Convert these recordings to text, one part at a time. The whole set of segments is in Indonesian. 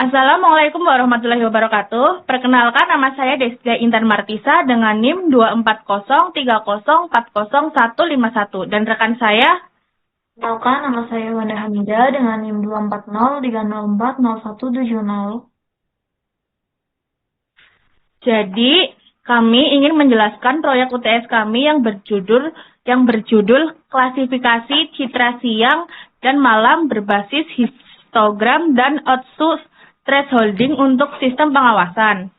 Assalamualaikum warahmatullahi wabarakatuh. Perkenalkan, nama saya Destia Intan Martisa dengan NIM 2403040405151 dan rekan saya. Kenalkan, nama saya Wanda Hamidah dengan NIM 24030404170. Jadi, kami ingin menjelaskan proyek UTS kami yang berjudul klasifikasi citra siang dan malam berbasis histogram dan output thresholding untuk sistem pengawasan.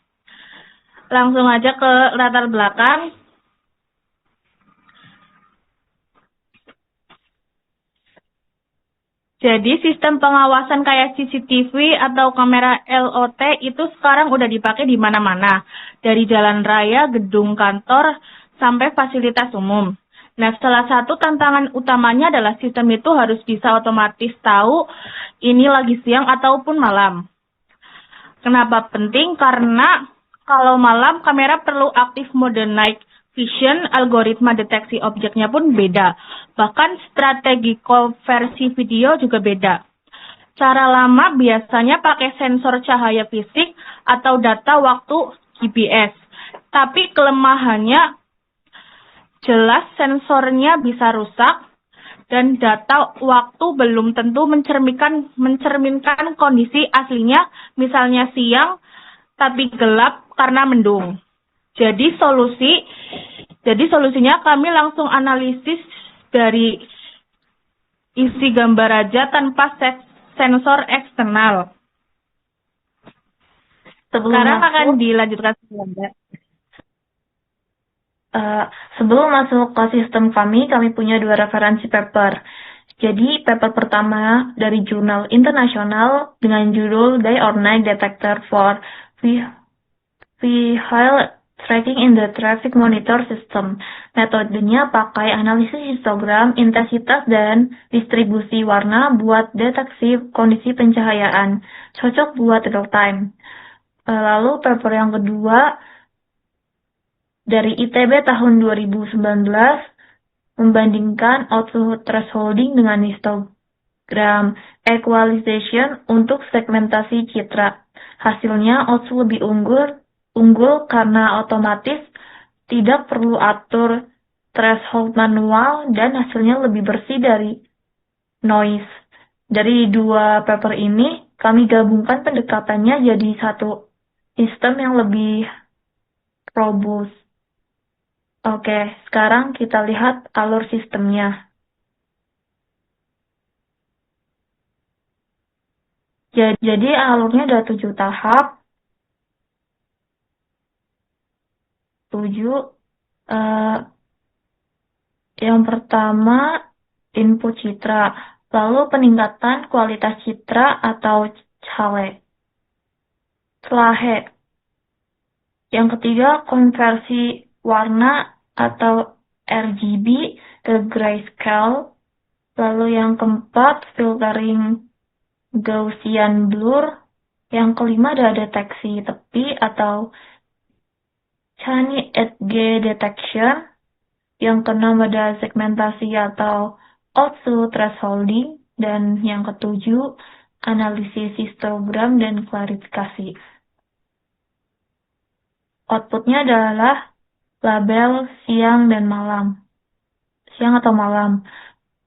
Langsung aja ke latar belakang. Jadi sistem pengawasan kayak CCTV atau kamera LOT itu sekarang udah dipakai di mana-mana. Dari jalan raya, gedung kantor, sampai fasilitas umum. Nah, salah satu tantangan utamanya adalah sistem itu harus bisa otomatis tahu ini lagi siang ataupun malam. Kenapa penting? Karena kalau malam kamera perlu aktif mode night vision, algoritma deteksi objeknya pun beda. Bahkan strategi konversi video juga beda. Cara lama biasanya pakai sensor cahaya fisik atau data waktu GPS. Tapi kelemahannya jelas sensornya bisa rusak dan data waktu belum tentu mencerminkan kondisi aslinya, misalnya siang tapi gelap karena mendung. Jadi solusinya kami langsung analisis dari isi gambar aja tanpa sensor eksternal. Sekarang akan dilanjutkan Mbak. Sebelum masuk ke sistem kami punya 2 referensi paper. Jadi, paper pertama dari jurnal internasional dengan judul Day or Night Detector for Vehicle Tracking in the Traffic Monitor System. Metodenya pakai analisis histogram, intensitas, dan distribusi warna buat deteksi kondisi pencahayaan. Cocok buat real time. Lalu paper yang kedua dari ITB tahun 2019 membandingkan output thresholding dengan histogram equalization untuk segmentasi citra. Hasilnya output lebih unggul karena otomatis tidak perlu atur threshold manual dan hasilnya lebih bersih dari noise. Dari 2 paper ini kami gabungkan pendekatannya jadi satu sistem yang lebih robust. Oke, sekarang kita lihat alur sistemnya. Jadi alurnya ada 7 tahap. 7. Yang pertama, input citra. Lalu peningkatan kualitas citra atau CALE. CLAHE. Yang ketiga, konversi warna atau RGB ke grayscale. Lalu yang keempat, filtering Gaussian blur. Yang kelima ada deteksi tepi atau Tiny Edge detection. Yang keenam ada segmentasi atau output thresholding. Dan yang ketujuh, analisis histogram dan klarifikasi. Outputnya adalah label siang dan malam. Siang atau malam.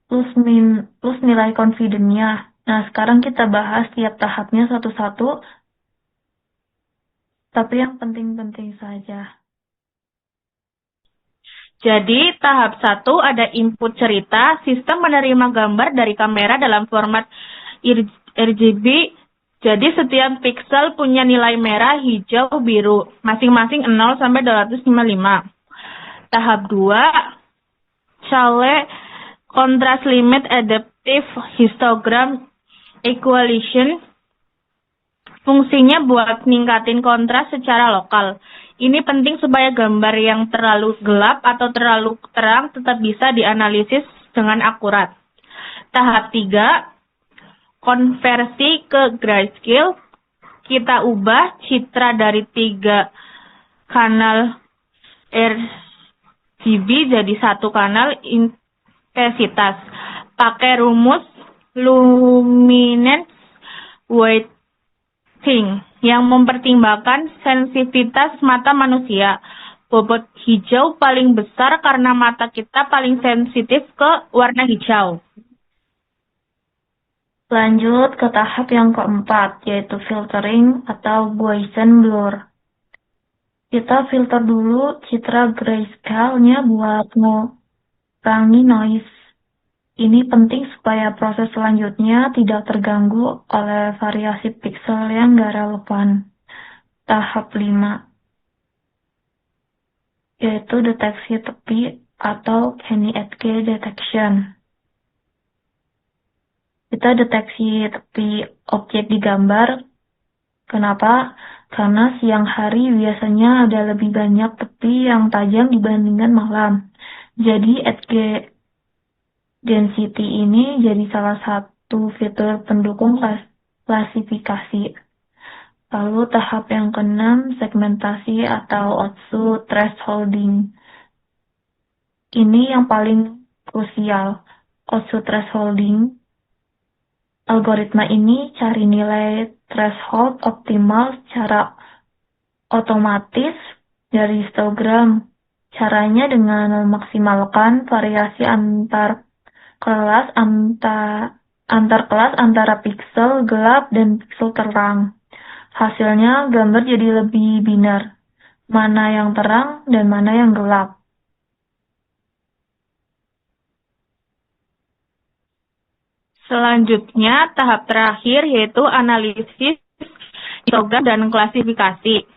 Plus nilai confidence-nya. Nah, sekarang kita bahas tiap tahapnya satu-satu. Tapi yang penting-penting saja. Jadi, tahap 1 ada input cerita, sistem menerima gambar dari kamera dalam format RGB. Jadi, setiap pixel punya nilai merah, hijau, biru, masing-masing 0 sampai 255. Tahap 2, CALE, Contrast Limit Adaptive Histogram Equalization. Fungsinya buat ningkatin kontras secara lokal. Ini penting supaya gambar yang terlalu gelap atau terlalu terang tetap bisa dianalisis dengan akurat. Tahap 3, konversi ke grayscale. Kita ubah citra dari 3 kanal RGB jadi 1 kanal intensitas. Pakai rumus luminance weight testing yang mempertimbangkan sensitivitas mata manusia. Bobot hijau paling besar karena mata kita paling sensitif ke warna hijau. Lanjut ke tahap yang keempat, yaitu filtering atau Gaussian blur. Kita filter dulu citra grayscale-nya buat mengurangi noise. Ini penting supaya proses selanjutnya tidak terganggu oleh variasi pixel yang nggak relevan. Tahap 5, yaitu deteksi tepi atau Kenny Edge detection. Kita deteksi tepi objek di gambar. Kenapa? Karena siang hari biasanya ada lebih banyak tepi yang tajam dibandingkan malam. Jadi edge density ini jadi salah satu fitur pendukung klasifikasi. Lalu tahap yang keenam, segmentasi atau Otsu thresholding. Ini yang paling krusial. Otsu thresholding. Algoritma ini cari nilai threshold optimal secara otomatis dari histogram. Caranya dengan memaksimalkan variasi antar kelas antara pixel gelap dan pixel terang. Hasilnya gambar jadi lebih binar, mana yang terang dan mana yang gelap. Selanjutnya, tahap terakhir yaitu analisis histogram dan klasifikasi.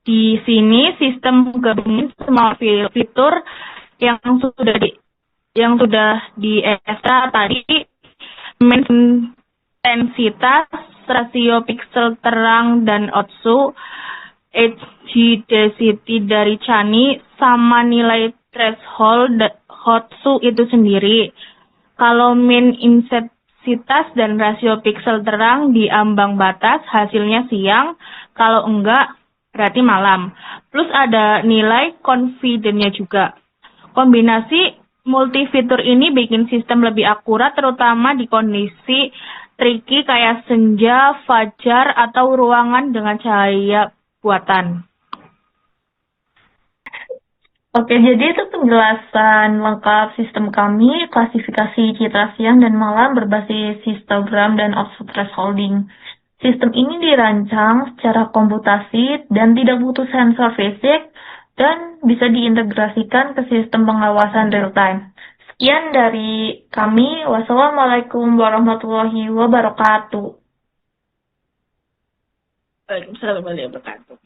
Di sini sistem gabungin semua fitur yang sudah di extra tadi, intensitas, rasio pixel terang dan Otsu, edge density dari Chani, sama nilai threshold Otsu itu sendiri. Kalau min intensitas dan rasio pixel terang di ambang batas, hasilnya siang. Kalau enggak, berarti malam. Plus ada nilai confidence-nya juga. Kombinasi multifitur ini bikin sistem lebih akurat, terutama di kondisi tricky kayak senja, fajar, atau ruangan dengan cahaya buatan. Oke, jadi itu penjelasan lengkap sistem kami, klasifikasi citra siang dan malam berbasis histogram dan Otsu thresholding. Sistem ini dirancang secara komputasi dan tidak butuh sensor fisik dan bisa diintegrasikan ke sistem pengawasan real-time. Sekian dari kami. Wassalamualaikum warahmatullahi wabarakatuh. Waalaikumsalam warahmatullahi wabarakatuh.